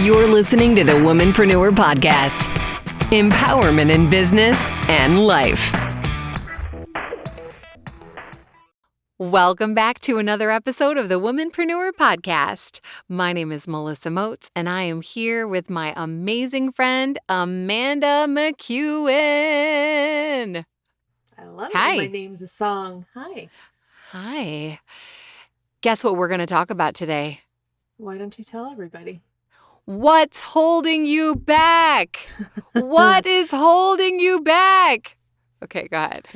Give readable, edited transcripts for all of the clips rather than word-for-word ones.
You're listening to the Womanpreneur Podcast. Empowerment in business and life. Welcome back to another episode of the Womanpreneur Podcast. My name is Melissa Moats, and I am here with my amazing friend, Amanda McEwen. I love it. Hi. My name's a song. Hi. Hi. Guess what we're going to talk about today? Why don't you tell everybody? What's holding you back? What is holding you back? Okay, go ahead.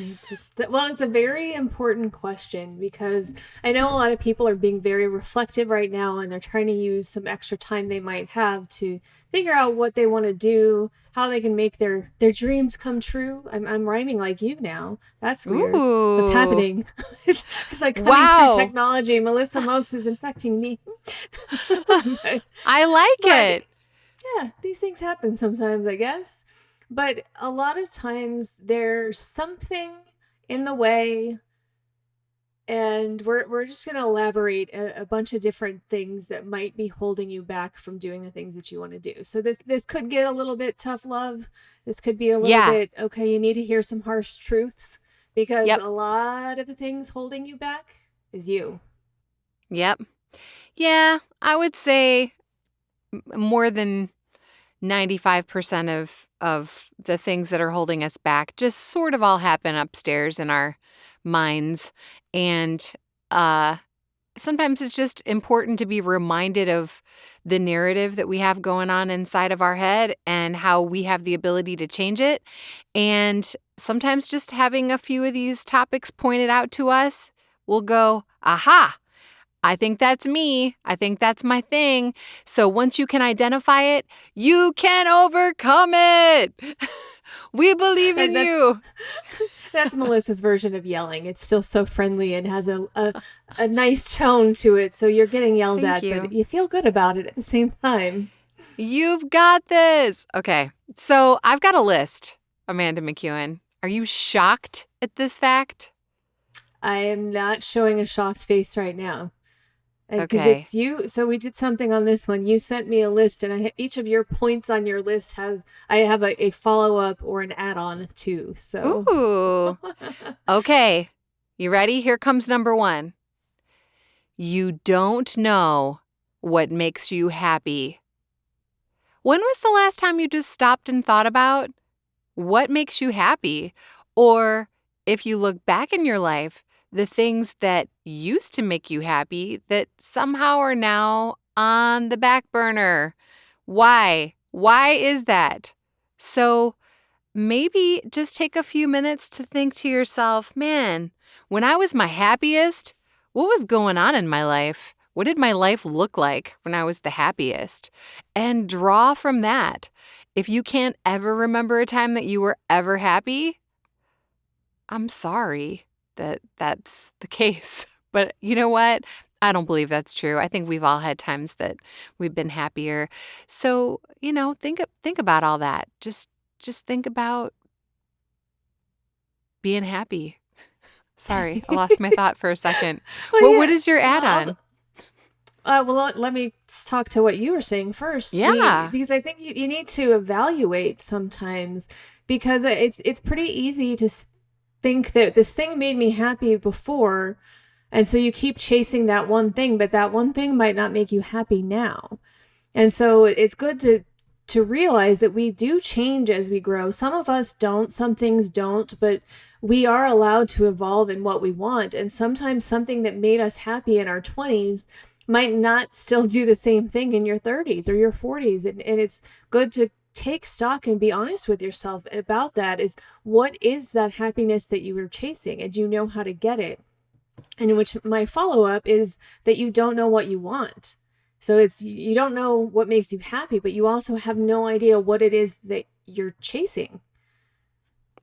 Well, it's a very important question because I know a lot of people are being very reflective right now and they're trying to use some extra time they might have to figure out what they want to do, how they can make their dreams come true. I'm rhyming like you now. That's weird. Ooh. What's happening? It's like coming Wow. through technology. Melissa Moats is infecting me. I like it. Yeah, these things happen sometimes, I guess. But a lot of times there's something in the way, and we're just going to elaborate a bunch of different things that might be holding you back from doing the things that you want to do. So this could get a little bit tough love. This could be a little bit, okay, you need to hear some harsh truths because a lot of the things holding you back is you. Yep. Yeah, I would say more than 95% of the things that are holding us back just sort of all happen upstairs in our minds. And sometimes it's just important to be reminded of the narrative that we have going on inside of our head and how we have the ability to change it. And sometimes just having a few of these topics pointed out to us, we'll go, aha! I think that's me. I think that's my thing. So once you can identify it, you can overcome it. We believe in you. That's Melissa's version of yelling. It's still so friendly and has a nice tone to it. So you're getting yelled at, but you feel good about it at the same time. You've got this. Okay. So I've got a list, Amanda McEwen. Are you shocked at this fact? I am not showing a shocked face right now. Because it's you. So we did something on this one. You sent me a list, and each of your points on your list I have a follow-up or an add-on too. So. Ooh. Okay. You ready? Here comes number 1. You don't know what makes you happy. When was the last time you just stopped and thought about what makes you happy? Or if you look back in your life, the things that used to make you happy that somehow are now on the back burner. Why? Why is that? So maybe just take a few minutes to think to yourself, man, when I was my happiest, what was going on in my life? What did my life look like when I was the happiest? And draw from that. If you can't ever remember a time that you were ever happy, I'm sorry that that's the case. But you know what? I don't believe that's true. I think we've all had times that we've been happier. So, think about all that. Just think about being happy. Sorry, I lost my thought for a second. What is your add-on? Well, let me talk to what you were saying first. Yeah. Because I think you need to evaluate sometimes, because it's pretty easy to think that this thing made me happy before, and so you keep chasing that one thing, but that one thing might not make you happy now. And so it's good to realize that we do change as we grow. Some of us don't, some things don't, but we are allowed to evolve in what we want. And sometimes something that made us happy in our 20s might not still do the same thing in your 30s or your 40s. And it's good to take stock and be honest with yourself about that. Is what is that happiness that you were chasing, and you know how to get it? And in which my follow-up is that you don't know what you want. So it's, you don't know what makes you happy, but you also have no idea what it is that you're chasing.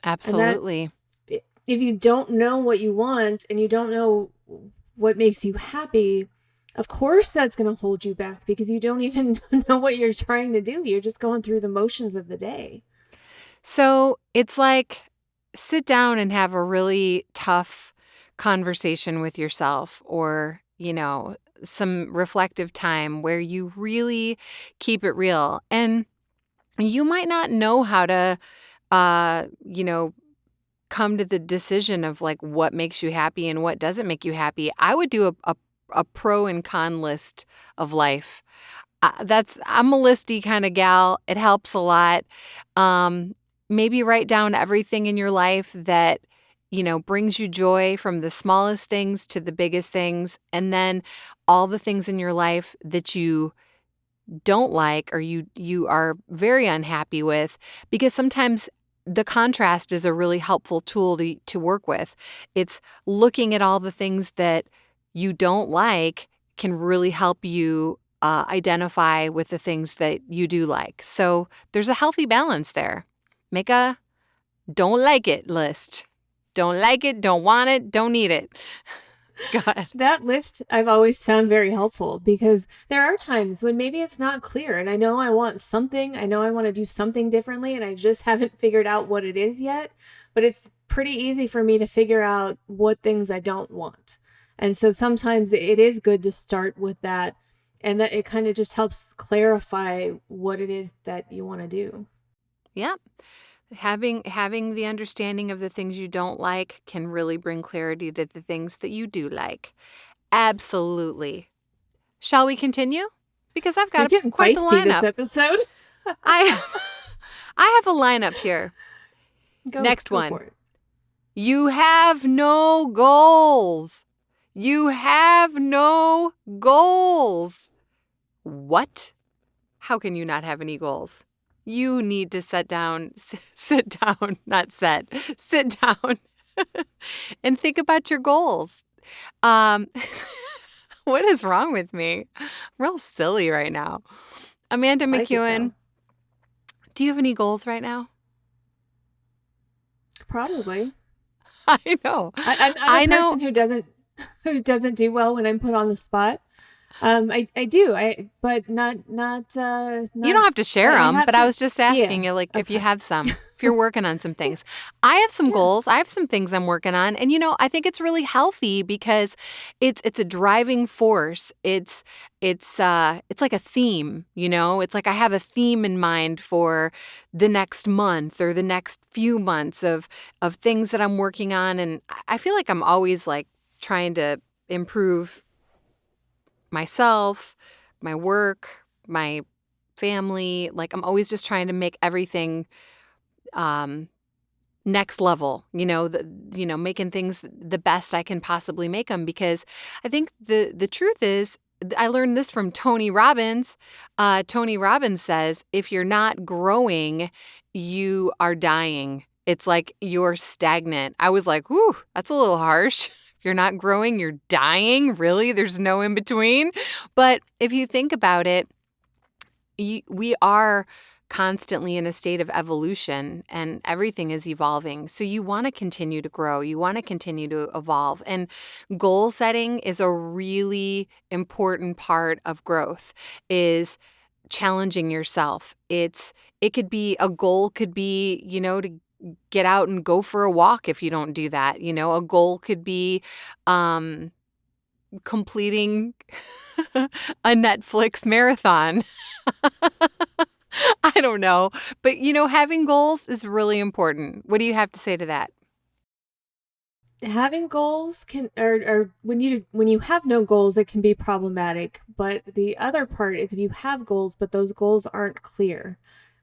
Absolutely. If you don't know what you want and you don't know what makes you happy, of course that's going to hold you back, because you don't even know what you're trying to do. You're just going through the motions of the day. So it's like, sit down and have a really tough conversation with yourself, or, some reflective time where you really keep it real. And you might not know how to, you know, come to the decision of like what makes you happy and what doesn't make you happy. I would do a pro and con list of life. I'm a listy kind of gal. It helps a lot. Maybe write down everything in your life that, brings you joy, from the smallest things to the biggest things, and then all the things in your life that you don't like or you are very unhappy with, because sometimes the contrast is a really helpful tool to work with. It's looking at all the things that you don't like can really help you identify with the things that you do like. So there's a healthy balance there. Make a don't like it list. Don't like it, don't want it, don't need it. God. That list I've always found very helpful, because there are times when maybe it's not clear and I know I want something, I know I want to do something differently, and I just haven't figured out what it is yet. But it's pretty easy for me to figure out what things I don't want. And so sometimes it is good to start with that, and that it kind of just helps clarify what it is that you want to do. Yep. Having the understanding of the things you don't like can really bring clarity to the things that you do like. Absolutely. Shall we continue? Because I've got getting quite the feisty this lineup. episode. I have a lineup here. Next go one. for it. You have no goals. You have no goals. What? How can you not have any goals? You need to sit down, and think about your goals. What is wrong with me? I'm real silly right now. Amanda McEwen, do you have any goals right now? Probably. I know. I'm a person who doesn't do well when I'm put on the spot. I do. But not. You don't have to share them, but I was just asking you, like, if you have some, if you're working on some things. I have some goals. I have some things I'm working on. And, I think it's really healthy because it's a driving force. It's like a theme, It's like I have a theme in mind for the next month or the next few months of things that I'm working on. And I feel like I'm always like trying to improve myself, my work, my family. Like I'm always just trying to make everything next level, making things the best I can possibly make them, because I think the truth is, I learned this from Tony Robbins. Tony Robbins says, if you're not growing, you are dying. It's like you're stagnant. I was like, whew, that's a little harsh. You're not growing, you're dying. Really? There's no in between. But if you think about it, we are constantly in a state of evolution and everything is evolving. So you want to continue to grow. You want to continue to evolve. And goal setting is a really important part of growth, is challenging yourself. It could be, a goal could be, to get out and go for a walk if you don't do that. A goal could be completing a Netflix marathon. I don't know. But, having goals is really important. What do you have to say to that? Having goals can, or when you have no goals, it can be problematic. But the other part is, if you have goals, but those goals aren't clear,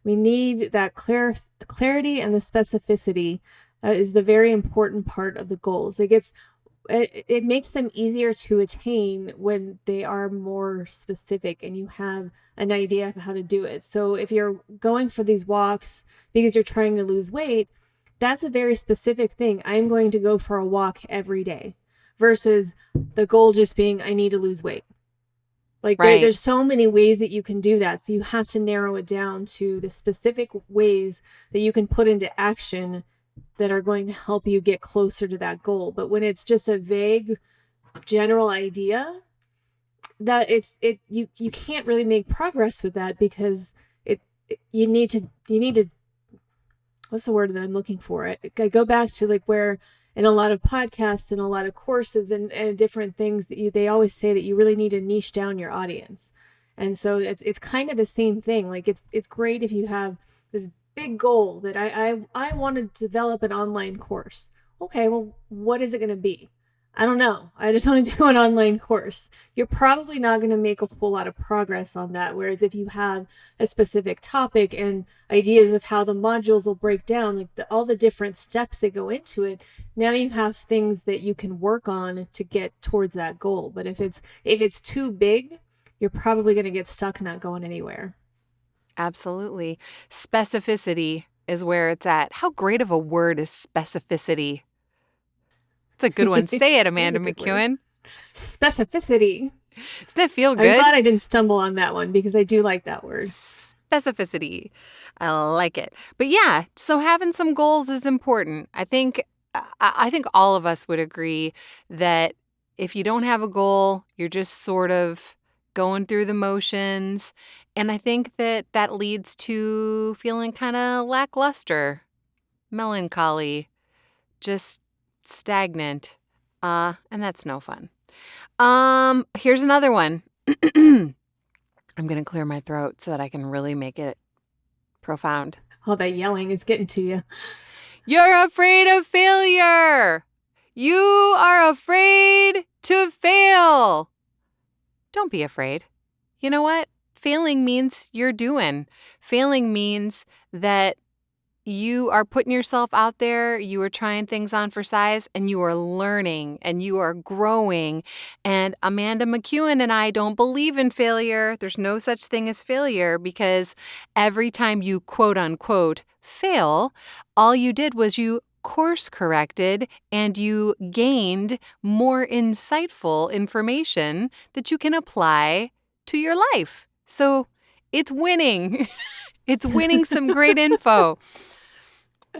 we need that clarity, and the specificity is the very important part of the goals. It makes them easier to attain when they are more specific and you have an idea of how to do it. So if you're going for these walks because you're trying to lose weight, that's a very specific thing. I'm going to go for a walk every day, versus the goal just being, I need to lose weight. Like Right. there's so many ways that you can do that. So you have to narrow it down to the specific ways that you can put into action that are going to help you get closer to that goal. But when it's just a vague general idea, that you can't really make progress with that, because you need to what's the word that I'm looking for? I go back to like where in a lot of podcasts and a lot of courses and different things that they always say that you really need to niche down your audience. And so it's kind of the same thing. Like it's great if you have this big goal that I want to develop an online course. Okay, well, what is it going to be? I don't know. I just want to do an online course. You're probably not going to make a whole lot of progress on that. Whereas if you have a specific topic and ideas of how the modules will break down, like all the different steps that go into it, now you have things that you can work on to get towards that goal. But if it's too big, you're probably going to get stuck not going anywhere. Absolutely. Specificity is where it's at. How great of a word is specificity? It's a good one. Say it, Amanda McEwen. Specificity. Doesn't that feel good? I'm glad I didn't stumble on that one because I do like that word. Specificity. I like it. But yeah, so having some goals is important. I think all of us would agree that if you don't have a goal, you're just sort of going through the motions. And I think that leads to feeling kind of lackluster, melancholy, just stagnant. And that's no fun. Here's another one. I'm going to clear my throat so that I can really make it profound. All that yelling is getting to you. You're afraid of failure. You are afraid to fail. Don't be afraid. You know what? Failing means you're doing. Failing means that you are putting yourself out there, you are trying things on for size, and you are learning and you are growing. And Amanda McEwen and I don't believe in failure. There's no such thing as failure because every time you quote unquote fail, all you did was you course corrected and you gained more insightful information that you can apply to your life. So it's winning. It's winning some great info.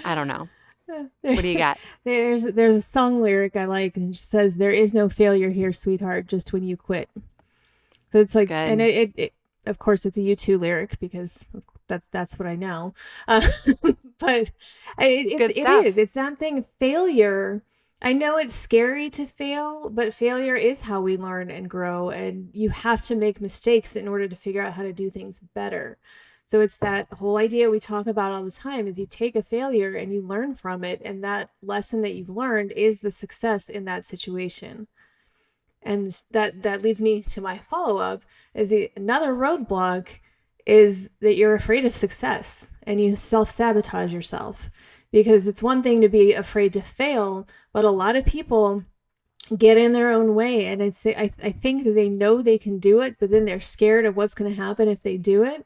I don't know. What do you got? There's a song lyric I like, and it says, "There is no failure here, sweetheart, just when you quit." So it's like, and it of course it's a U2 lyric because that's what I know. But it is. It's that thing. Failure. I know it's scary to fail, but failure is how we learn and grow, and you have to make mistakes in order to figure out how to do things better. So it's that whole idea we talk about all the time is you take a failure and you learn from it. And that lesson that you've learned is the success in that situation. And that leads me to my follow-up is another roadblock is that you're afraid of success and you self-sabotage yourself. Because it's one thing to be afraid to fail, but a lot of people get in their own way. And I think that they know they can do it, but then they're scared of what's going to happen if they do it.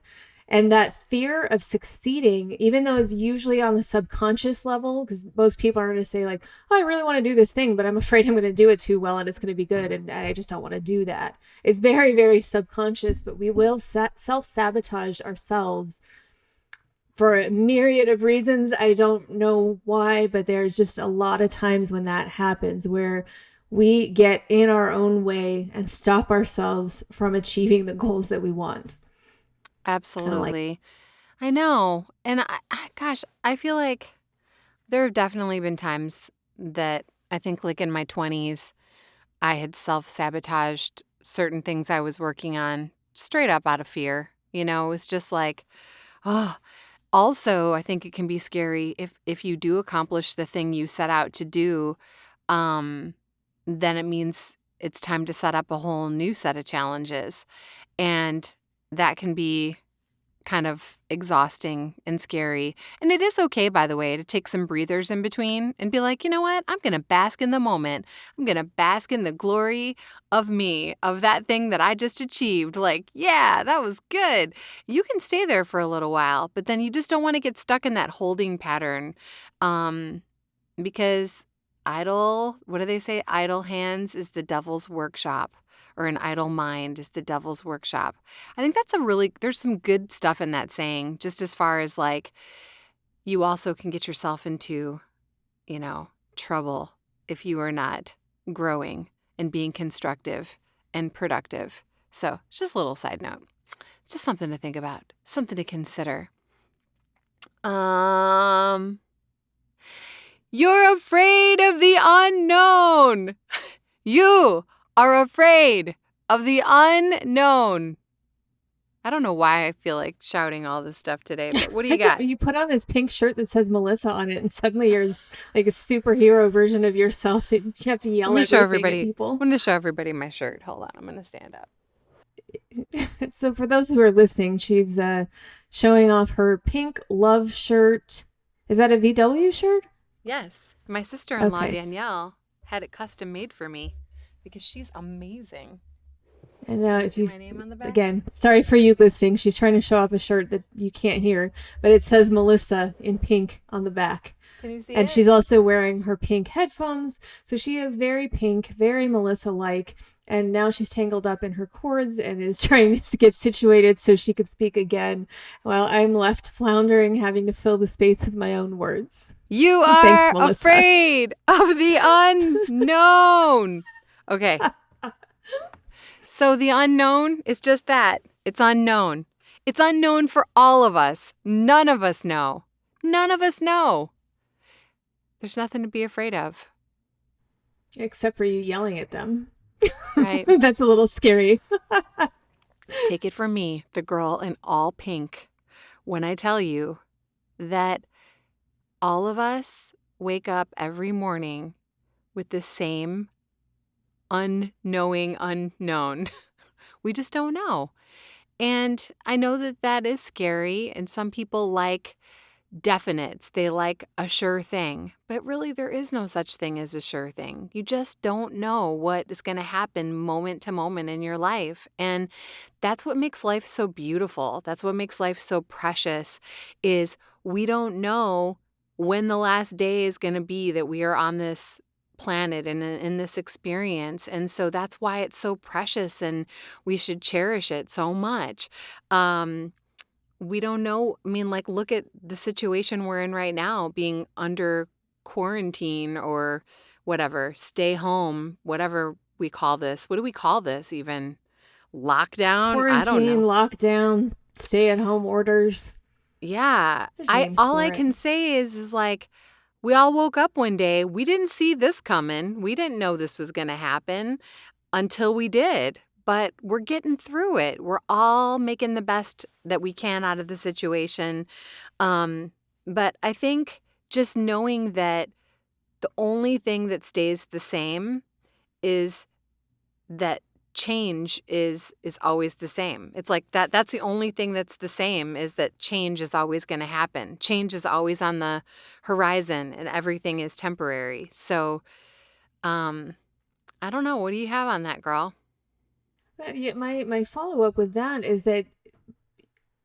And that fear of succeeding, even though it's usually on the subconscious level, because most people are going to say like, oh, I really want to do this thing, but I'm afraid I'm going to do it too well and it's going to be good. And I just don't want to do that. It's very, very subconscious, but we will self-sabotage ourselves for a myriad of reasons. I don't know why, but there's just a lot of times when that happens where we get in our own way and stop ourselves from achieving the goals that we want. Absolutely. I know. And I feel like there have definitely been times that I think like in my 20s, I had self-sabotaged certain things I was working on straight up out of fear. You know, it was just like, oh, also, I think it can be scary if you do accomplish the thing you set out to do, then it means it's time to set up a whole new set of challenges. And that can be kind of exhausting and scary. And it is okay, by the way, to take some breathers in between and be like, you know what? I'm going to bask in the moment. I'm going to bask in the glory of me, of that thing that I just achieved. Like, yeah, that was good. You can stay there for a little while, but then you just don't want to get stuck in that holding pattern. Because what do they say? Idle hands is the devil's workshop. Or an idle mind is the devil's workshop. I think there's some good stuff in that saying, just as far as like, you also can get yourself into, trouble if you are not growing and being constructive and productive. So it's just a little side note, just something to think about, something to consider. You're afraid of the unknown. You are afraid of the unknown. I don't know why I feel like shouting all this stuff today, but what do you got? You put on this pink shirt that says Melissa on it, and suddenly you're like a superhero version of yourself that you have to yell everything at people. I'm going to show everybody my shirt. Hold on. I'm going to stand up. So for those who are listening, she's showing off her pink love shirt. Is that a VW shirt? Yes. My sister-in-law, Okay. Danielle, had it custom made for me because she's amazing. And if you, my name on the back? Again, sorry for you listening. She's trying to show off a shirt that you can't hear, but it says Melissa in pink on the back. Can you see and it? She's also wearing her pink headphones. So she is very pink, very Melissa-like. And now she's tangled up in her cords and is trying to get situated so she could speak again, while I'm left floundering, having to fill the space with my own words. You Thanks, are afraid of the unknown. Okay. So the unknown is just that. It's unknown. It's unknown for all of us. None of us know. None of us know. There's nothing to be afraid of. Except for you yelling at them. Right. That's a little scary. Take it from me, the girl in all pink, when I tell you that all of us wake up every morning with the same unknowing unknown. We just don't know. And I know that that is scary, and some people like definites. They like a sure thing. But really, there is no such thing as a sure thing. You just don't know what is going to happen moment to moment in your life. And that's what makes life so beautiful. That's what makes life so precious, is we don't know when the last day is going to be that we are on this planet and in this experience. And so that's why it's so precious, and we should cherish it so much. We don't know. I mean, like, look at the situation we're in right now, being under quarantine or whatever, stay home, whatever we call this. What do we call this even? Lockdown? Quarantine, I don't know. lockdown, stay-at-home orders. Yeah. There's names All for I it. can say is like, we all woke up one day. We didn't see this coming. We didn't know this was going to happen until we did. But we're getting through it. We're all making the best that we can out of the situation. But I think just knowing that the only thing that stays the same is that change is always the same. It's like that's the only thing that's the same, is that change is always going to happen. Change is always on the horizon, and everything is temporary. So I don't know. What do you have on that, girl? Yeah, my follow-up with that is that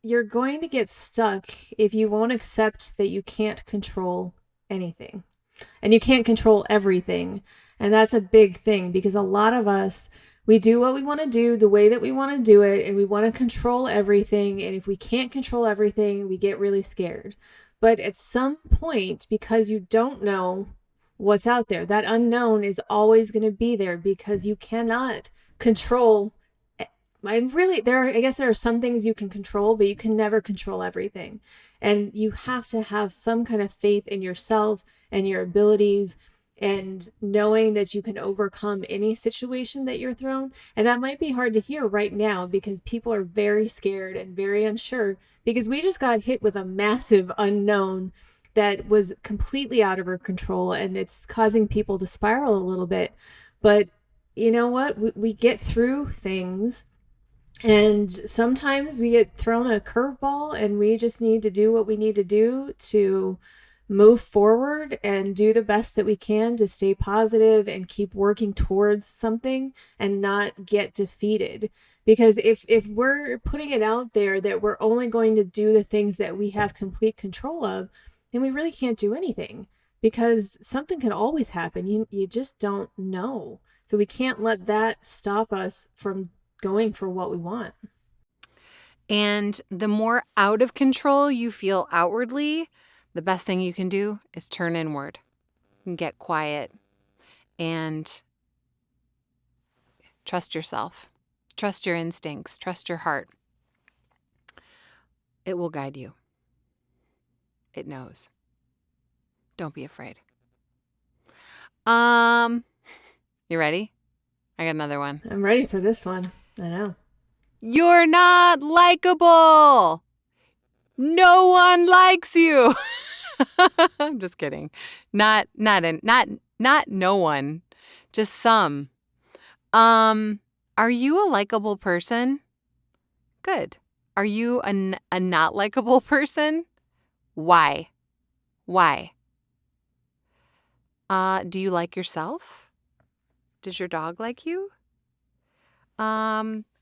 you're going to get stuck if you won't accept that you can't control anything. And you can't control everything. And that's a big thing, because a lot of us, we do what we want to do the way that we want to do it, and we want to control everything. And if we can't control everything, we get really scared. But at some point, because you don't know what's out there, that unknown is always going to be there, because you cannot control. I guess there are some things you can control, but you can never control everything. And you have to have some kind of faith in yourself and your abilities, and knowing that you can overcome any situation that you're thrown. And that might be hard to hear right now, because people are very scared and very unsure, because we just got hit with a massive unknown that was completely out of our control, and it's causing people to spiral a little bit. But you know what? We get through things. And sometimes we get thrown a curveball, and we just need to do what we need to do to move forward and do the best that we can to stay positive and keep working towards something and not get defeated. Because if we're putting it out there that we're only going to do the things that we have complete control of, then we really can't do anything, because something can always happen. You just don't know. So we can't let that stop us from going for what we want. And the more out of control you feel outwardly, the best thing you can do is turn inward and get quiet and trust yourself. Trust your instincts. Trust your heart. It will guide you. It knows. Don't be afraid. You ready? I got another one. I'm ready for this one. I know. You're not likable. No one likes you. I'm just kidding. Not no one. Just some. Are you a likable person? Good. Are you a not likable person? Why? Why? Do you like yourself? Does your dog like you?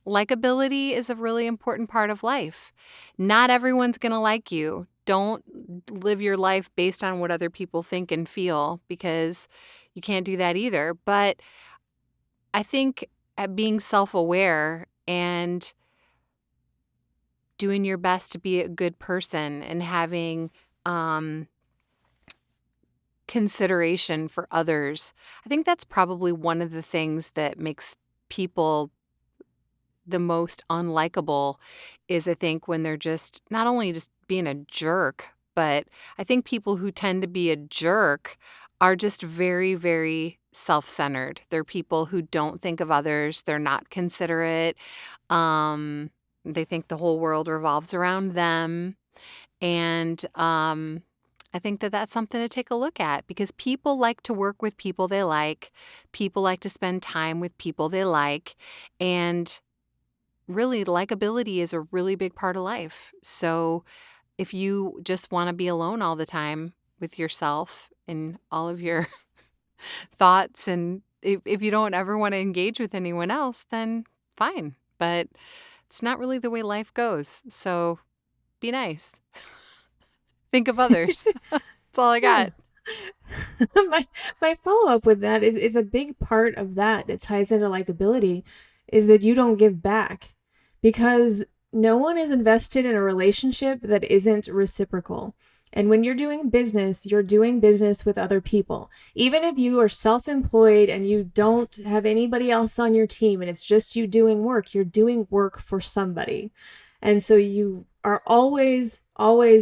Likability is a really important part of life. Not everyone's going to like you. Don't live your life based on what other people think and feel, because you can't do that either. But I think at being self-aware and doing your best to be a good person and having consideration for others, I think that's probably one of the things that makes people the most unlikable, is I think when they're just not only just being a jerk, but I think people who tend to be a jerk are just very, very self-centered. They're people who don't think of others. They're not considerate. They think the whole world revolves around them. And I think that that's something to take a look at, because people like to work with people they like. People like to spend time with people they like. And really, likability is a really big part of life. So if you just want to be alone all the time with yourself and all of your thoughts, and if you don't ever want to engage with anyone else, then fine. But it's not really the way life goes. So be nice. Think of others. That's all I got. my follow-up with that is a big part of that ties into likability, is that you don't give back, because no one is invested in a relationship that isn't reciprocal. And when you're doing business with other people. Even if you are self-employed and you don't have anybody else on your team and it's just you doing work, you're doing work for somebody. And so you are always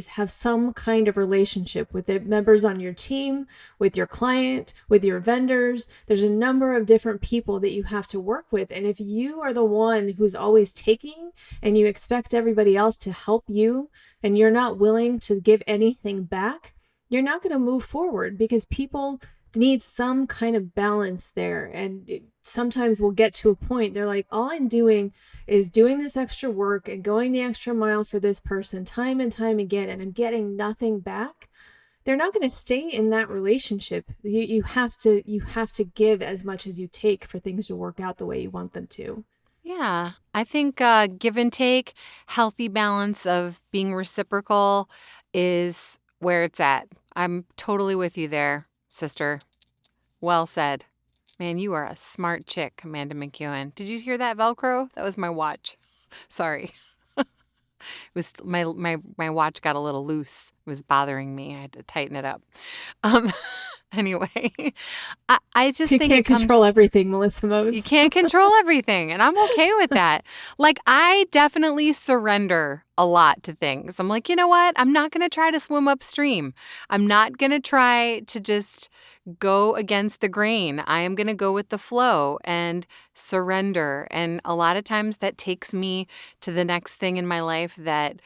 have some kind of relationship with the members on your team, with your client, with your vendors. There's a number of different people that you have to work with. And if you are the one who's always taking and you expect everybody else to help you and you're not willing to give anything back, you're not going to move forward, because people need some kind of balance there. And sometimes we'll get to a point, they're like, all I'm doing is doing this extra work and going the extra mile for this person time and time again, and I'm getting nothing back. They're not going to stay in that relationship. You have to give as much as you take for things to work out the way you want them to. Yeah, I think give and take, healthy balance of being reciprocal is where it's at. I'm totally with you there, sister. Well said. Man, you are a smart chick, Amanda McEwen. Did you hear that Velcro? That was my watch. Sorry. It was my watch got a little loose. It was bothering me. I had to tighten it up. Anyway, I just You think can't control everything, Melissa Modes. You can't control everything, and I'm okay with that. Like, I definitely surrender a lot to things. I'm like, you know what? I'm not going to try to swim upstream. I'm not going to try to just go against the grain. I am going to go with the flow and surrender. And a lot of times that takes me to the next thing in my life that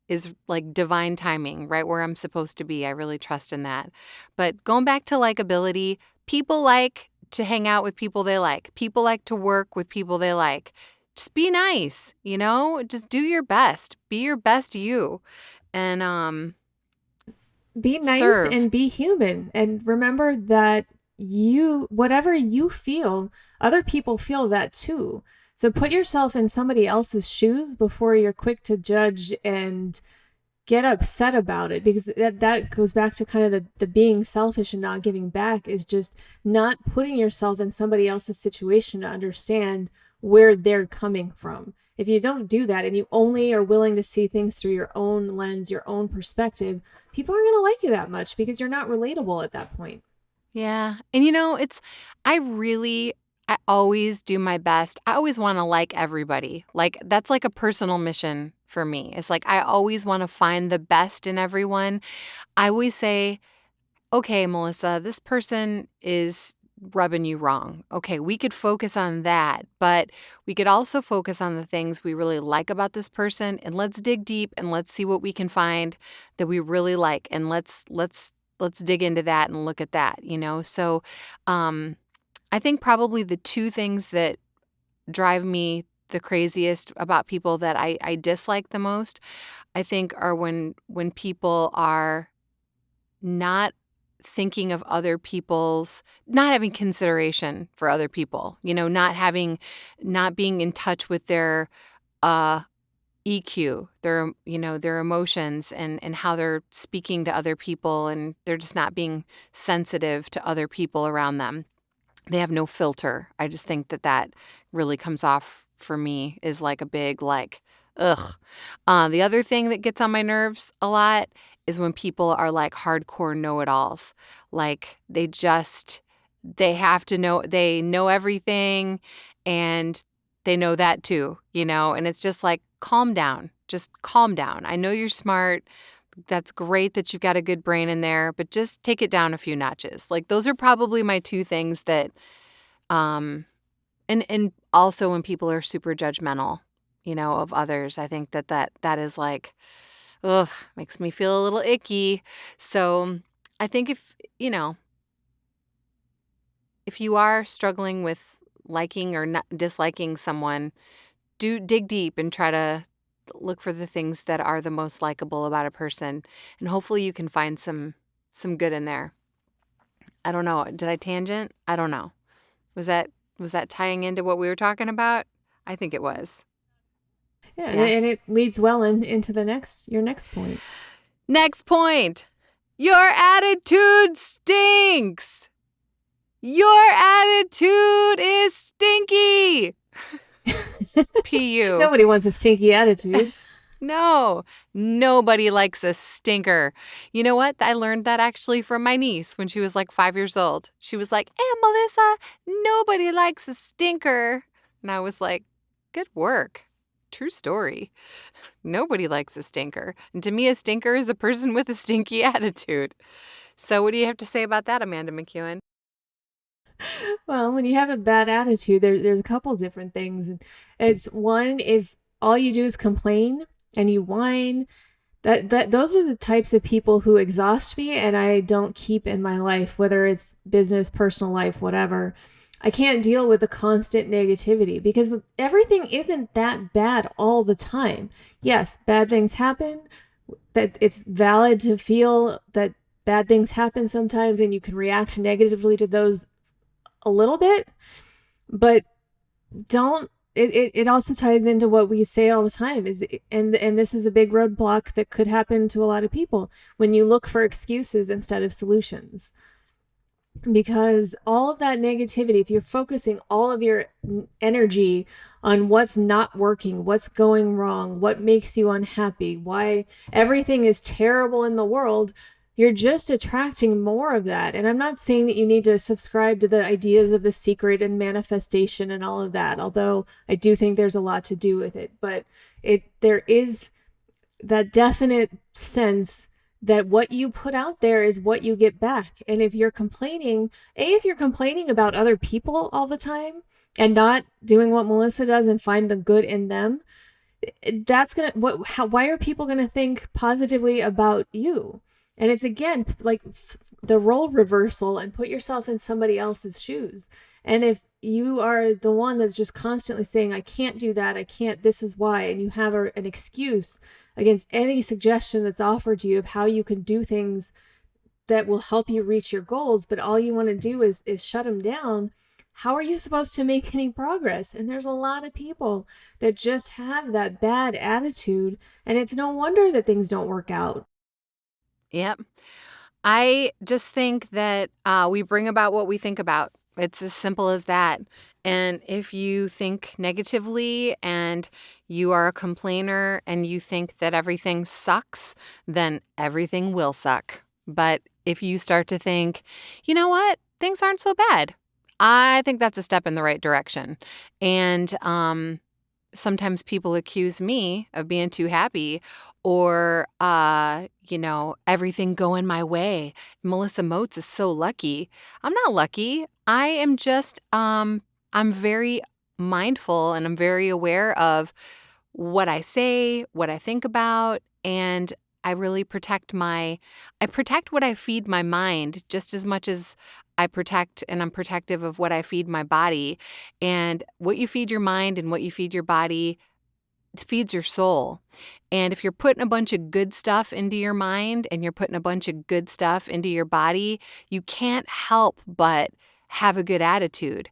is like divine timing, right where I'm supposed to be. I really trust in that. But going back to likability, people like to hang out with people they like. People like to work with people they like. Just be nice, just do your best. Be your best you. And be nice serve. And be human. And remember that whatever you feel, other people feel that too. So put yourself in somebody else's shoes before you're quick to judge and get upset about it, because that goes back to kind of the being selfish and not giving back, is just not putting yourself in somebody else's situation to understand where they're coming from. If you don't do that and you only are willing to see things through your own lens, your own perspective, people aren't going to like you that much, because you're not relatable at that point. Yeah. And I always do my best. I always want to like everybody. Like, that's like a personal mission for me. It's like I always want to find the best in everyone. I always say, okay, Melissa, this person is rubbing you wrong. Okay, we could focus on that, but we could also focus on the things we really like about this person, and let's dig deep and let's see what we can find that we really like, and let's dig into that and look at that, So I think probably the two things that drive me the craziest about people that I dislike the most, I think are when people are not thinking of other people's, not having consideration for other people, not being in touch with their uh EQ, their emotions and how they're speaking to other people, and they're just not being sensitive to other people around them. They have no filter. I just think that really comes off for me is like a big, like, ugh. The other thing that gets on my nerves a lot is when people are like hardcore know-it-alls. Like they have to know, they know everything and they know that too, and it's just like, calm down. Just calm down. I know you're smart. That's great that you've got a good brain in there, but just take it down a few notches. Like, those are probably my two things that, and also when people are super judgmental, of others. I think that is like, ugh, makes me feel a little icky. So I think if you are struggling with liking or not disliking someone, do dig deep and try to look for the things that are the most likable about a person, and hopefully you can find some good in there. I don't know. Did I tangent? I don't know. Was that tying into what we were talking about? I think it was. Yeah. And it leads well into your next point. Next point. Your attitude stinks. Your attitude is stinky. P.U. Nobody wants a stinky attitude. No, nobody likes a stinker. You know what? I learned that actually from my niece when she was like 5 years old. She was like, "Hey, Melissa, nobody likes a stinker." And I was like, good work. True story. Nobody likes a stinker. And to me, a stinker is a person with a stinky attitude. So what do you have to say about that, Amanda McEwen? Well, when you have a bad attitude, there's a couple different things. It's one, if all you do is complain and you whine, that those are the types of people who exhaust me and I don't keep in my life, whether it's business, personal life, whatever. I can't deal with the constant negativity because everything isn't that bad all the time. Yes, bad things happen. That it's valid to feel that bad things happen sometimes and you can react negatively to those a little bit, but don't it also ties into what we say all the time and this is a big roadblock that could happen to a lot of people when you look for excuses instead of solutions. Because all of that negativity, if you're focusing all of your energy on what's not working, what's going wrong, what makes you unhappy, why everything is terrible in the world, you're just attracting more of that. And I'm not saying that you need to subscribe to the ideas of The Secret and manifestation and all of that, although I do think there's a lot to do with it. But there is that definite sense that what you put out there is what you get back. And if you're complaining about other people all the time and not doing what Melissa does and find the good in them, why are people gonna think positively about you? And it's again like the role reversal, and put yourself in somebody else's shoes. And if you are the one that's just constantly saying, I can't do that, I can't, this is why, and you have an excuse against any suggestion that's offered to you of how you can do things that will help you reach your goals, but all you want to do is shut them down, how are you supposed to make any progress? And there's a lot of people that just have that bad attitude, and it's no wonder that things don't work out. Yep. I just think that we bring about what we think about. It's as simple as that. And if you think negatively and you are a complainer and you think that everything sucks, then everything will suck. But if you start to think, you know what, things aren't so bad, I think that's a step in the right direction. And sometimes people accuse me of being too happy or, everything going my way. Melissa Moats is so lucky. I'm not lucky. I am just, I'm very mindful and I'm very aware of what I say, what I think about, and I really I protect what I feed my mind just as much as I protect and I'm protective of what I feed my body. And what you feed your mind and what you feed your body feeds your soul. And if you're putting a bunch of good stuff into your mind and you're putting a bunch of good stuff into your body, you can't help but have a good attitude.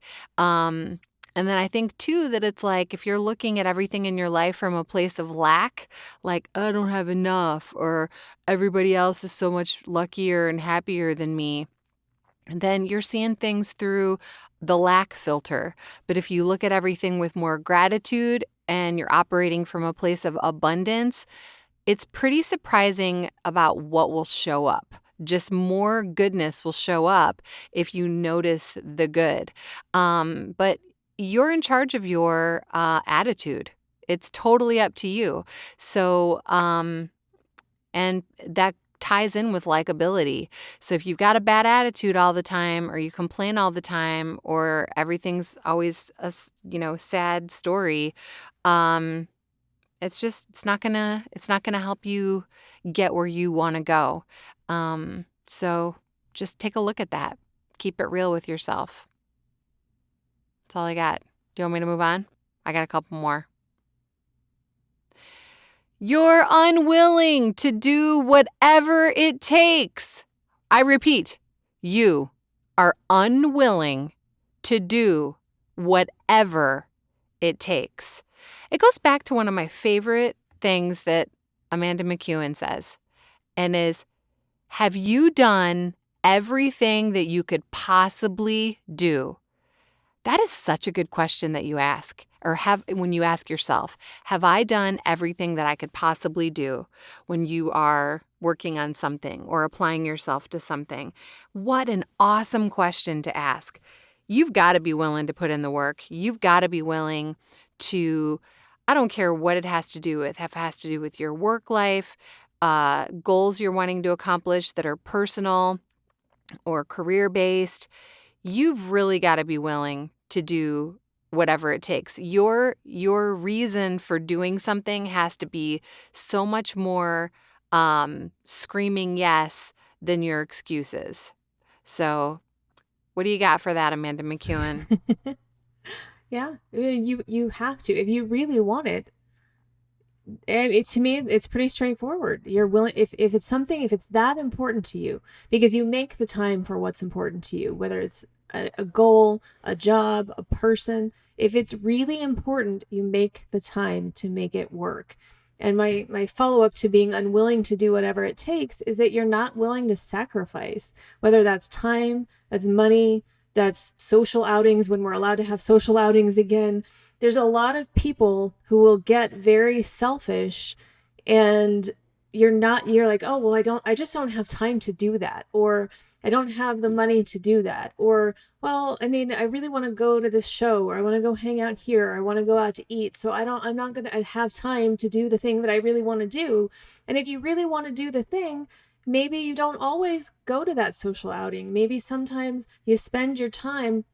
And then I think too that it's like if you're looking at everything in your life from a place of lack, like, I don't have enough, or everybody else is so much luckier and happier than me, and then you're seeing things through the lack filter. But if you look at everything with more gratitude and you're operating from a place of abundance, it's pretty surprising about what will show up. Just more goodness will show up if you notice the good. But you're in charge of your attitude. It's totally up to you. So, and that ties in with likability. So if you've got a bad attitude all the time, or you complain all the time, or everything's always a sad story, it's not gonna help you get where you want to go. So just take a look at that. Keep it real with yourself. That's all I got. Do you want me to move on? I got a couple more. You're unwilling to do whatever it takes. I repeat, you are unwilling to do whatever it takes. It goes back to one of my favorite things that Amanda McEwen says, and is, have you done everything that you could possibly do? That is such a good question that you ask, or when you ask yourself, have I done everything that I could possibly do when you are working on something or applying yourself to something? What an awesome question to ask. You've got to be willing to put in the work. You've got to be willing to, I don't care what it has to do with, if it has to do with your work life, goals you're wanting to accomplish that are personal or career-based. You've really got to be willing to do whatever it takes. Your reason for doing something has to be so much more screaming yes than your excuses. So what do you got for that, Amanda McEwen? Yeah, you have to, if you really want it. And to me, it's pretty straightforward. You're willing, if it's something, if it's that important to you, because you make the time for what's important to you, whether it's a goal, a job, a person. If it's really important, you make the time to make it work. And my follow-up to being unwilling to do whatever it takes is that you're not willing to sacrifice, whether that's time, that's money, that's social outings when we're allowed to have social outings again. There's a lot of people who will get very selfish, and you're like, oh, well, I just don't have time to do that. Or I don't have the money to do that. Or, well, I mean, I really want to go to this show, or I want to go hang out here, or I want to go out to eat. So I'm not going to have time to do the thing that I really want to do. And if you really want to do the thing, maybe you don't always go to that social outing. Maybe sometimes you spend your time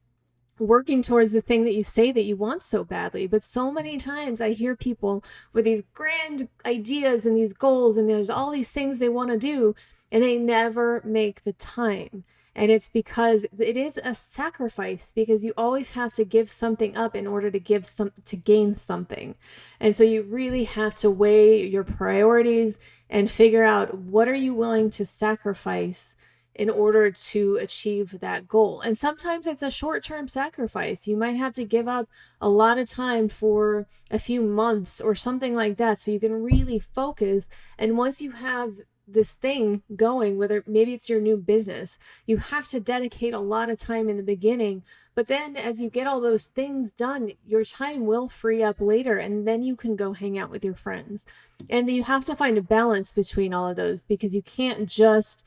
working towards the thing that you say that you want so badly. But so many times I hear people with these grand ideas and these goals, and there's all these things they want to do, and they never make the time. And it's because it is a sacrifice, because you always have to give something up in order to gain something. And so you really have to weigh your priorities and figure out, what are you willing to sacrifice in order to achieve that goal? And sometimes it's a short-term sacrifice. You might have to give up a lot of time for a few months or something like that, so you can really focus. And once you have this thing going, whether maybe it's your new business, you have to dedicate a lot of time in the beginning. But then as you get all those things done, your time will free up later, and then you can go hang out with your friends. And you have to find a balance between all of those, because you can't just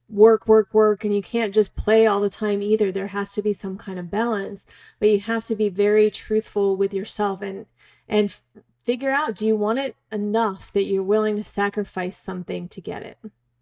work, and you can't just play all the time either. There has to be some kind of balance, but you have to be very truthful with yourself and figure out, do you want it enough that you're willing to sacrifice something to get it?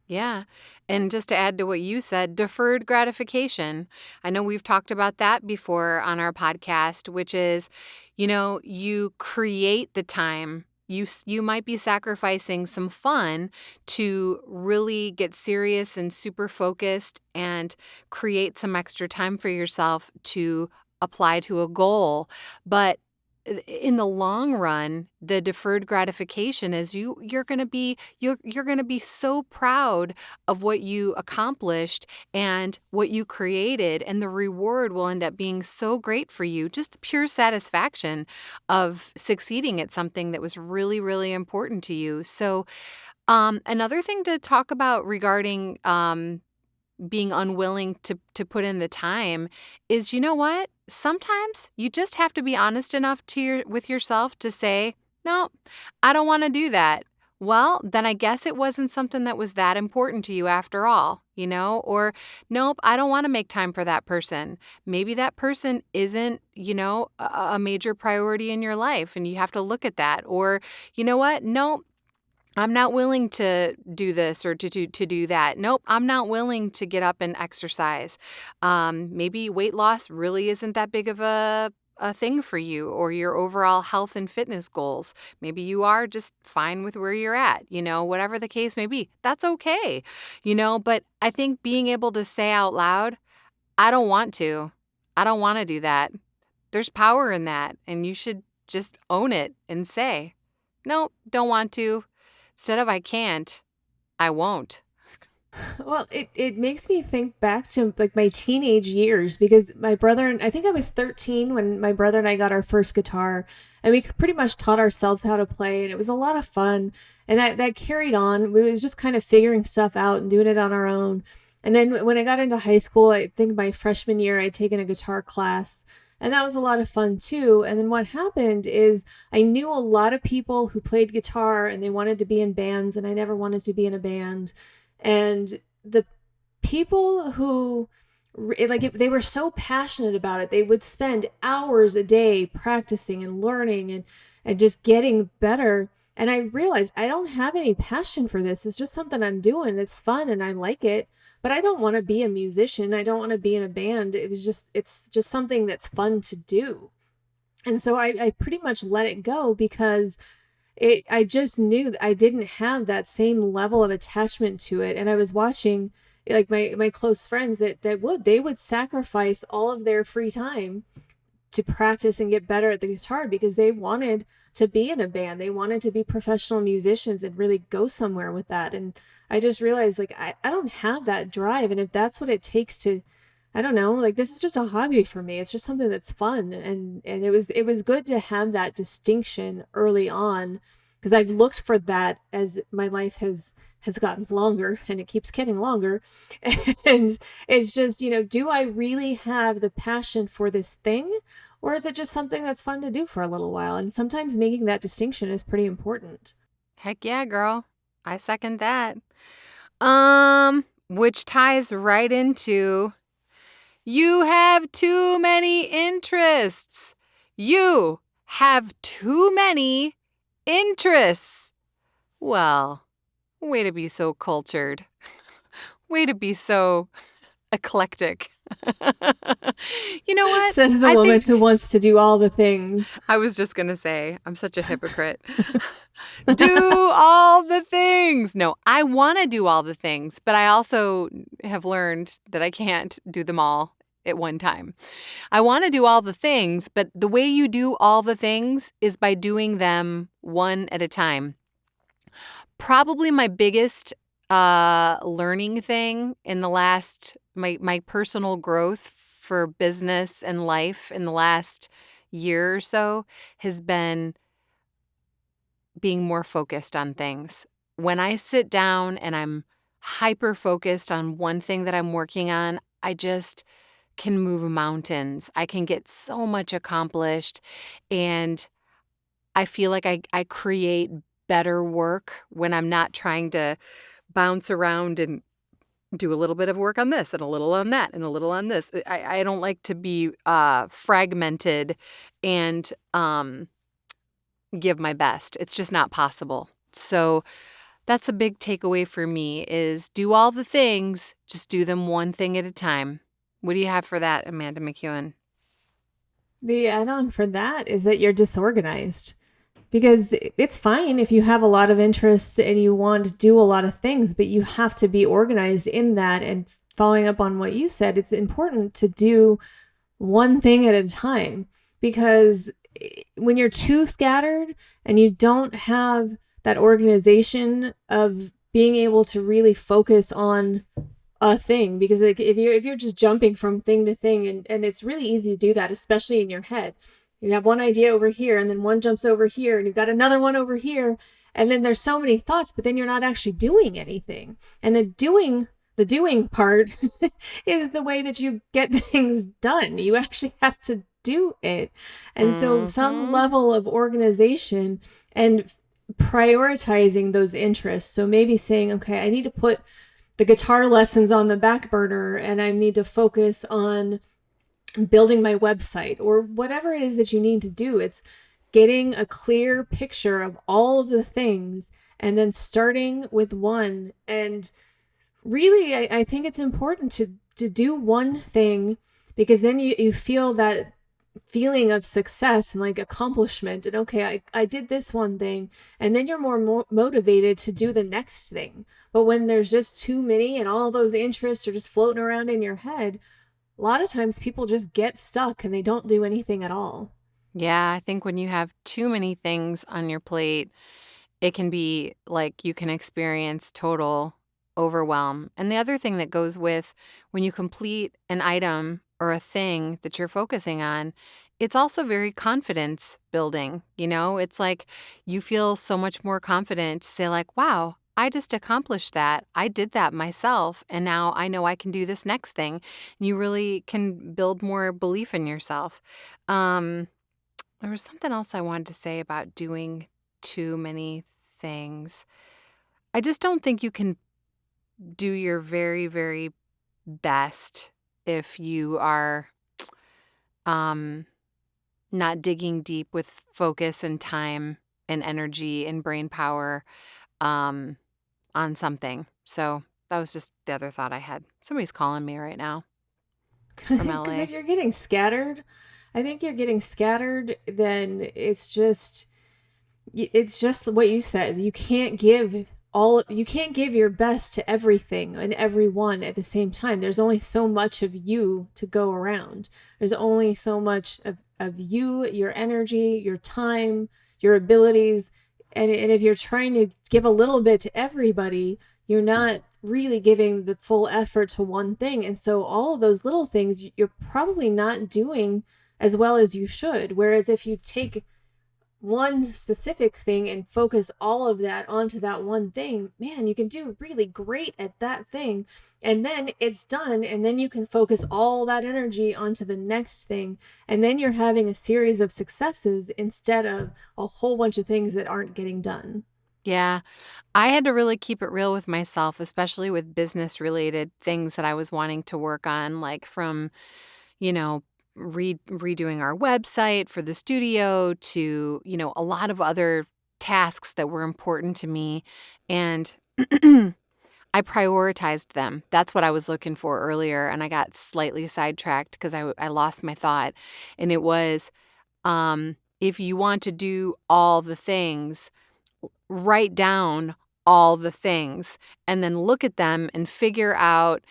Yeah. And just to add to what you said, deferred gratification. I know we've talked about that before on our podcast, which is, you create the time. You might be sacrificing some fun to really get serious and super focused and create some extra time for yourself to apply to a goal. But in the long run, the deferred gratification is you're going to be you're going to be so proud of what you accomplished and what you created, and the reward will end up being so great for you, just the pure satisfaction of succeeding at something that was really, really important to you. So another thing to talk about regarding being unwilling to put in the time is, you know what? Sometimes you just have to be honest enough with yourself to say, no, I don't want to do that. Well, then I guess it wasn't something that was that important to you after all, or nope, I don't want to make time for that person. Maybe that person isn't, a major priority in your life, and you have to look at that. Or, you know what? Nope. I'm not willing to do this or to do that. Nope, I'm not willing to get up and exercise. Maybe weight loss really isn't that big of a thing for you, or your overall health and fitness goals. Maybe you are just fine with where you're at, whatever the case may be. That's okay, but I think being able to say out loud, I don't want to. I don't want to do that. There's power in that, and you should just own it and say, no, don't want to. Instead of I can't, I won't. Well, it makes me think back to like my teenage years, because my brother and I think I was 13 when my brother and I got our first guitar, and we pretty much taught ourselves how to play, and it was a lot of fun. And that carried on. We was just kind of figuring stuff out and doing it on our own. And then when I got into high school, I think my freshman year, I'd taken a guitar class, and that was a lot of fun too. And then what happened is I knew a lot of people who played guitar and they wanted to be in bands, and I never wanted to be in a band. And the people who if they were so passionate about it, they would spend hours a day practicing and learning and just getting better. And I realized I don't have any passion for this. It's just something I'm doing. It's fun and I like it, but I don't want to be a musician. I don't want to be in a band. It's just something that's fun to do. And so I pretty much let it go, because I just knew that I didn't have that same level of attachment to it. And I was watching like my close friends that would sacrifice all of their free time to practice and get better at the guitar, because they wanted to be in a band. They wanted to be professional musicians and really go somewhere with that. And I just realized like I don't have that drive. And if that's what it takes to, I don't know, like this is just a hobby for me. It's just something that's fun. And it was good to have that distinction early on, because I've looked for that as my life has gotten longer, and it keeps getting longer. And it's just, do I really have the passion for this thing, or is it just something that's fun to do for a little while? And sometimes making that distinction is pretty important. Heck yeah, girl. I second that. Which ties right into you have too many interests. You have too many interests. Well, way to be so cultured. Way to be so eclectic. You know what? Says the woman who wants to do all the things. I was just going to say, I'm such a hypocrite. Do all the things. No, I want to do all the things, but I also have learned that I can't do them all at one time. I want to do all the things, but the way you do all the things is by doing them one at a time. Probably my biggest learning thing in the last, my personal growth for business and life in the last year or so has been being more focused on things. When I sit down and I'm hyper focused on one thing that I'm working on, I just can move mountains. I can get so much accomplished, and I feel like I create better work when I'm not trying to bounce around and do a little bit of work on this and a little on that and a little on this. I don't like to be fragmented and give my best. It's just not possible. So That's a big takeaway for me is do all the things, just do them one thing at a time. What do you have for that, Amanda McEwen? The add-on for that is that you're disorganized. Because it's fine if you have a lot of interests and you want to do a lot of things, but you have to be organized in that. And following up on what you said, it's important to do one thing at a time, because when you're too scattered and you don't have that organization of being able to really focus on a thing, because like if you're just jumping from thing to thing, and it's really easy to do that, especially in your head. You have one idea over here, and then one jumps over here, and you've got another one over here, and then there's so many thoughts, but then you're not actually doing anything. And the doing part is the way that you get things done. You actually have to do it. And so some level of organization and prioritizing those interests. So maybe saying, okay, I need to put the guitar lessons on the back burner, and I need to focus on building my website, or whatever it is that you need to do. It's getting a clear picture of all of the things and then starting with one. And really, I think it's important to do one thing, because then you feel that feeling of success and like accomplishment, and okay, I did this one thing, and then you're more motivated to do the next thing. But when there's just too many and all those interests are just floating around in your head, a lot of times people just get stuck and they don't do anything at all. Yeah, I think when you have too many things on your plate, it can be like you can experience total overwhelm. And the other thing that goes with when you complete an item or a thing that you're focusing on, it's also very confidence building. It's like you feel so much more confident to say like, wow, I just accomplished that. I did that myself. And now I know I can do this next thing. You really can build more belief in yourself. There was something else I wanted to say about doing too many things. I just don't think you can do your very, very best if you are not digging deep with focus and time and energy and brain power on something. So that was just the other thought I had. Somebody's calling me right now from Because LA. if you're getting scattered, I think you're getting scattered, then it's just what you said. You can't give your best to everything and everyone at the same time. There's only so much of you to go around. There's only so much of you, your energy, your time, your abilities. And if you're trying to give a little bit to everybody, you're not really giving the full effort to one thing. And so all of those little things, you're probably not doing as well as you should. Whereas if you take one specific thing and focus all of that onto that one thing, man, you can do really great at that thing. And then it's done. And then you can focus all that energy onto the next thing. And then you're having a series of successes instead of a whole bunch of things that aren't getting done. Yeah, I had to really keep it real with myself, especially with business related things that I was wanting to work on, like from, you know, redoing our website for the studio to, a lot of other tasks that were important to me. And I prioritized them. That's what I was looking for earlier. And I got slightly sidetracked because I lost my thought. And it was, if you want to do all the things, write down all the things and then look at them and figure out,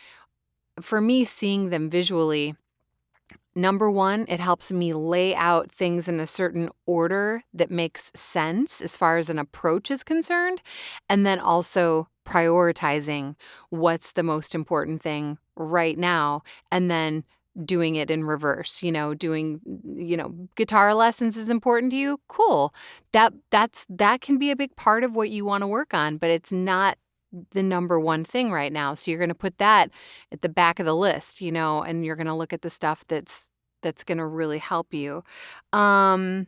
for me, seeing them visually. Number one, it helps me lay out things in a certain order that makes sense as far as an approach is concerned. And then also prioritizing what's the most important thing right now. And then doing it in reverse, guitar lessons is important to you. Cool. That can be a big part of what you want to work on, but it's not the number one thing right now. So you're going to put that at the back of the list, and you're going to look at the stuff that's going to really help you. Do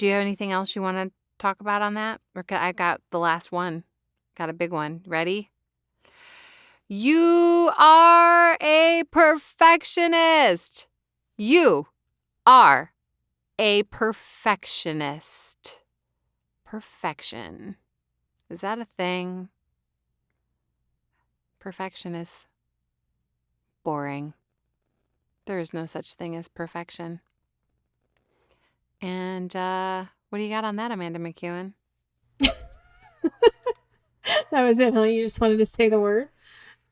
you have anything else you want to talk about on that? I got the last one. Got a big one. Ready? You are a perfectionist. You are a perfectionist. Perfection. Is that a thing? Perfection is boring. There is no such thing as perfection. And what do you got on that, Amanda McEwen? That was it, huh? You just wanted to say the word?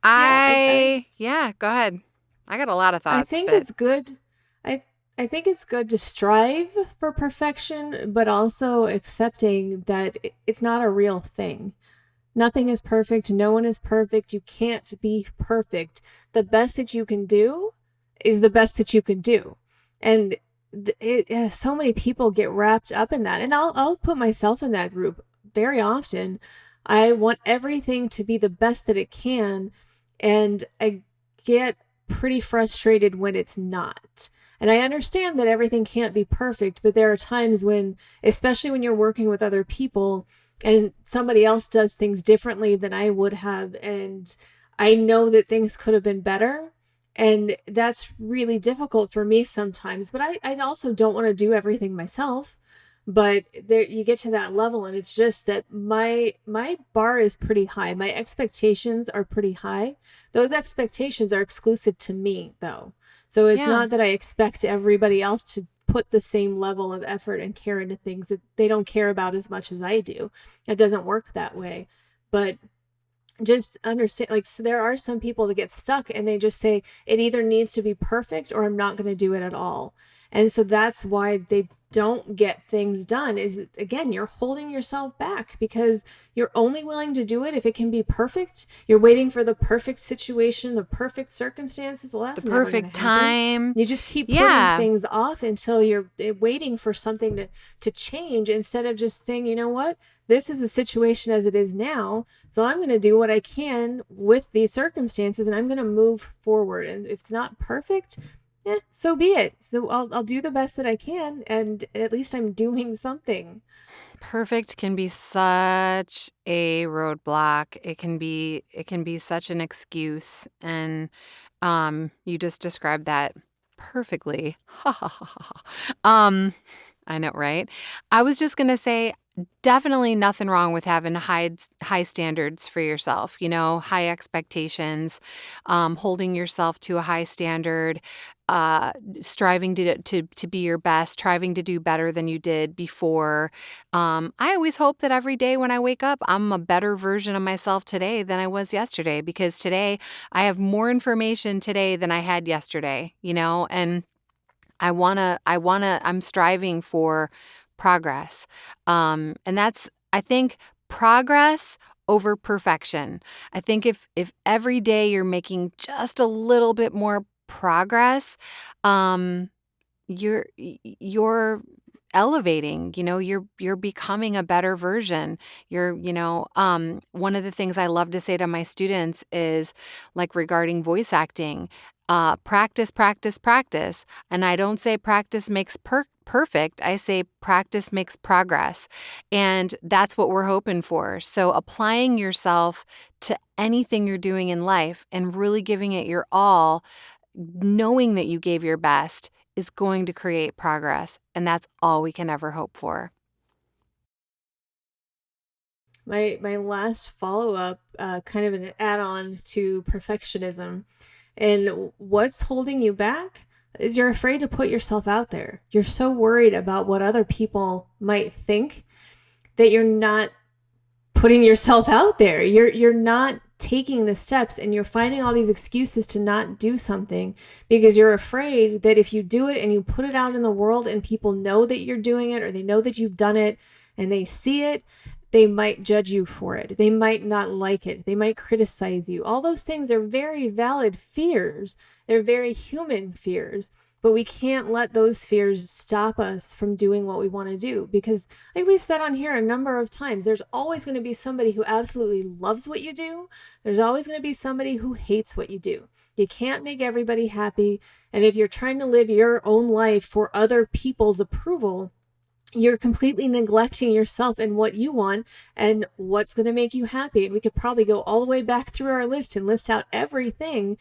Yeah, go ahead. I got a lot of thoughts. I think but it's good. I think it's good to strive for perfection, but also accepting that it's not a real thing. Nothing is perfect. No one is perfect. You can't be perfect. The best that you can do is the best that you can do. And so many people get wrapped up in that. And I'll put myself in that group very often. I want everything to be the best that it can. And I get pretty frustrated when it's not. And I understand that everything can't be perfect, but there are times when, especially when you're working with other people, and somebody else does things differently than I would have, and I know that things could have been better, and that's really difficult for me sometimes. But I also don't want to do everything myself. But there, you get to that level, and it's just that my bar is pretty high. My expectations are pretty high. Those expectations are exclusive to me, though. So it's not that I expect everybody else to put the same level of effort and care into things that they don't care about as much as I do. It doesn't work that way. But just understand, like, so there are some people that get stuck and they just say it either needs to be perfect or I'm not going to do it at all. And so that's why they don't get things done, is again, you're holding yourself back because you're only willing to do it if it can be perfect. You're waiting for the perfect situation, the perfect circumstances. Well, that's the never perfect gonna happen. time. You just keep putting things off until you're waiting for something to change, instead of just saying, you know what, this is the situation as it is now, so I'm going to do what I can with these circumstances and I'm going to move forward. And if it's not perfect, so be it. So I'll do the best that I can, and at least I'm doing something. Perfect can be such a roadblock. It can be such an excuse, and you just described that perfectly. I know, right? I was just gonna say, definitely nothing wrong with having high standards for yourself. High expectations, holding yourself to a high standard, striving to be your best, striving to do better than you did before. I always hope that every day when I wake up, I'm a better version of myself today than I was yesterday, because today I have more information today than I had yesterday. And I'm striving for progress. And that's, I think, progress over perfection. I think if every day you're making just a little bit more progress, you're elevating. You're becoming a better version. One of the things I love to say to my students is, like, regarding voice acting, practice, practice, practice. And I don't say practice makes perfect. I say practice makes progress. And that's what we're hoping for. So applying yourself to anything you're doing in life and really giving it your all, knowing that you gave your best, is going to create progress. And that's all we can ever hope for. My last follow-up, kind of an add-on to perfectionism, and what's holding you back is you're afraid to put yourself out there. You're so worried about what other people might think that you're not putting yourself out there. You're not taking the steps, and you're finding all these excuses to not do something because you're afraid that if you do it and you put it out in the world and people know that you're doing it, or they know that you've done it and they see it, they might judge you for it. They might not like it. They might criticize you. All those things are very valid fears. They're very human fears. But we can't let those fears stop us from doing what we want to do, because, like we've said on here a number of times, there's always going to be somebody who absolutely loves what you do. There's always going to be somebody who hates what you do. You can't make everybody happy. And if you're trying to live your own life for other people's approval, you're completely neglecting yourself and what you want and what's going to make you happy. And we could probably go all the way back through our list and list out everything.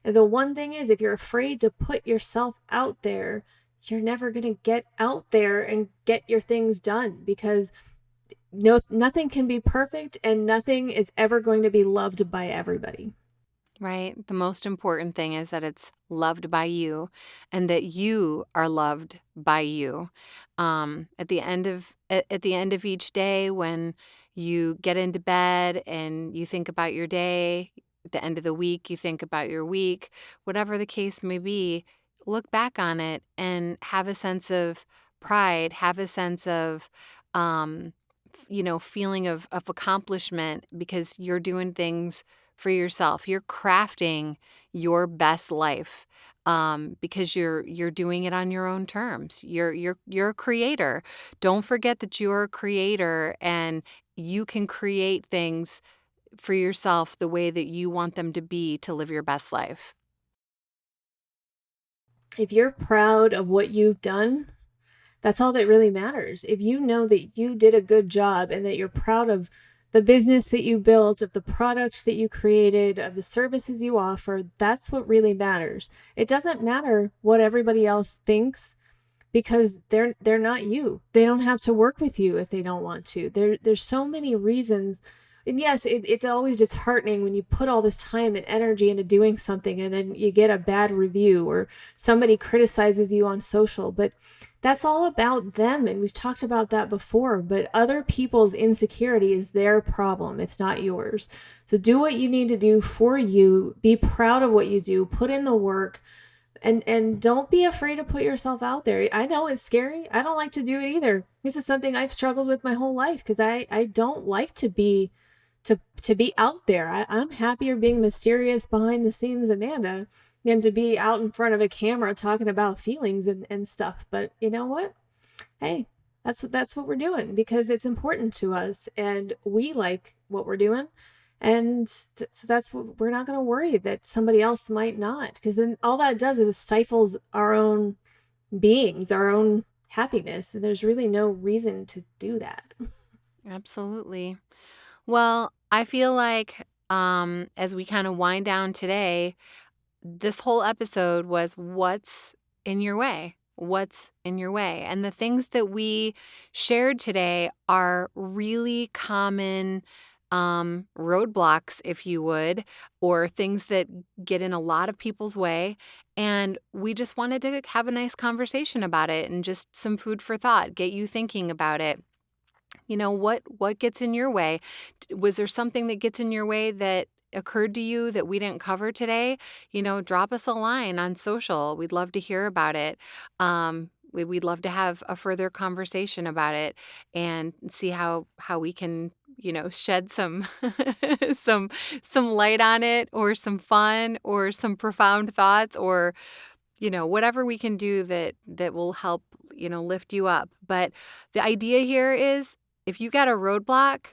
And the one thing is, if you're afraid to put yourself out there, you're never going to get out there and get your things done, because no, nothing can be perfect, and nothing is ever going to be loved by everybody. Right. The most important thing is that it's loved by you and that you are loved by you. At the end of each day, when you get into bed and you think about your day, at the end of the week, you think about your week, whatever the case may be, look back on it and have a sense of pride, have a sense of feeling of accomplishment because you're doing things for yourself. You're crafting your best life because you're doing it on your own terms. You're a creator. Don't forget that you're a creator and you can create things for yourself the way that you want them to be to live your best life. If you're proud of what you've done, that's all that really matters. If you know that you did a good job and that you're proud of the business that you built, of the products that you created, of the services you offer, that's what really matters. It doesn't matter what everybody else thinks because they're not you. They don't have to work with you if they don't want to. There's so many reasons. And yes, it's always disheartening when you put all this time and energy into doing something and then you get a bad review or somebody criticizes you on social, but that's all about them. And we've talked about that before, but other people's insecurity is their problem. It's not yours. So do what you need to do for you. Be proud of what you do. Put in the work. And don't be afraid to put yourself out there. I know it's scary. I don't like to do it either. This is something I've struggled with my whole life because I don't like to be out there. I'm happier being mysterious behind the scenes Amanda than to be out in front of a camera talking about feelings and stuff. But you know what? Hey, that's what we're doing because it's important to us and we like what we're doing. And so that's what we're not going to worry that somebody else might not, because then all that does is stifles our own beings, our own happiness. And there's really no reason to do that. Absolutely. Well, I feel like as we kind of wind down today, this whole episode was what's in your way? What's in your way? And the things that we shared today are really common roadblocks, if you would, or things that get in a lot of people's way. And we just wanted to have a nice conversation about it and just some food for thought, get you thinking about it. What gets in your way? Was there something that gets in your way that occurred to you that we didn't cover today? Drop us a line on social. We'd love to hear about it. We'd love to have a further conversation about it and see how we can, shed some some light on it, or some fun, or some profound thoughts, or whatever we can do that will help, lift you up. But the idea here is, if you got a roadblock,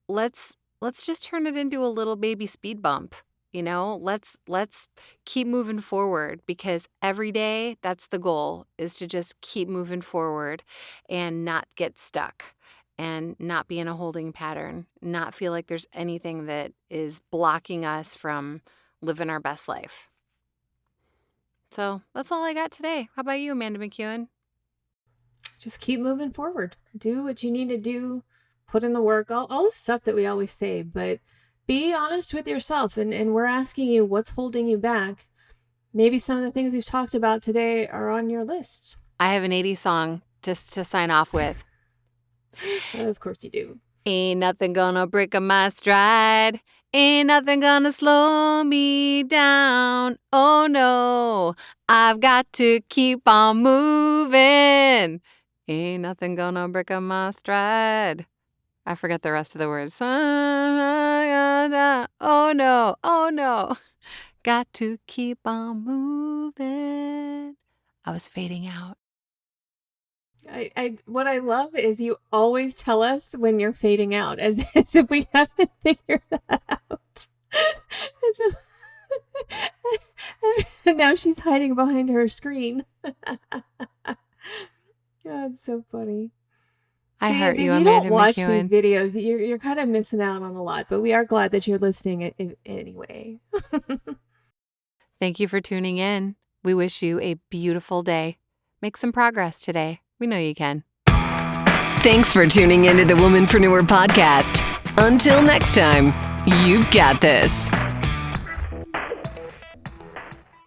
let's just turn it into a little baby speed bump. Let's keep moving forward, because every day that's the goal, is to just keep moving forward and not get stuck and not be in a holding pattern, not feel like there's anything that is blocking us from living our best life. So that's all I got today. How about you, Amanda McEwen? Just keep moving forward. Do what you need to do. Put in the work, all the stuff that we always say, but be honest with yourself. And we're asking you, what's holding you back? Maybe some of the things we've talked about today are on your list. I have an 80s song to sign off with. Of course you do. Ain't nothing gonna break up my stride. Ain't nothing gonna slow me down. Oh no, I've got to keep on moving. Ain't nothing gonna break up my stride. I forgot the rest of the words. Oh no, oh no. Got to keep on moving. I was fading out. What I love is you always tell us when you're fading out, as if we haven't figured that out. And now she's hiding behind her screen. God, it's so funny. I hurt you, Amanda. You don't watch McEwen. these videos. You're kind of missing out on a lot, but we are glad that you're listening anyway. Thank you for tuning in. We wish you a beautiful day. Make some progress today. We know you can. Thanks for tuning into the Womanpreneur Podcast. Until next time, you've got this.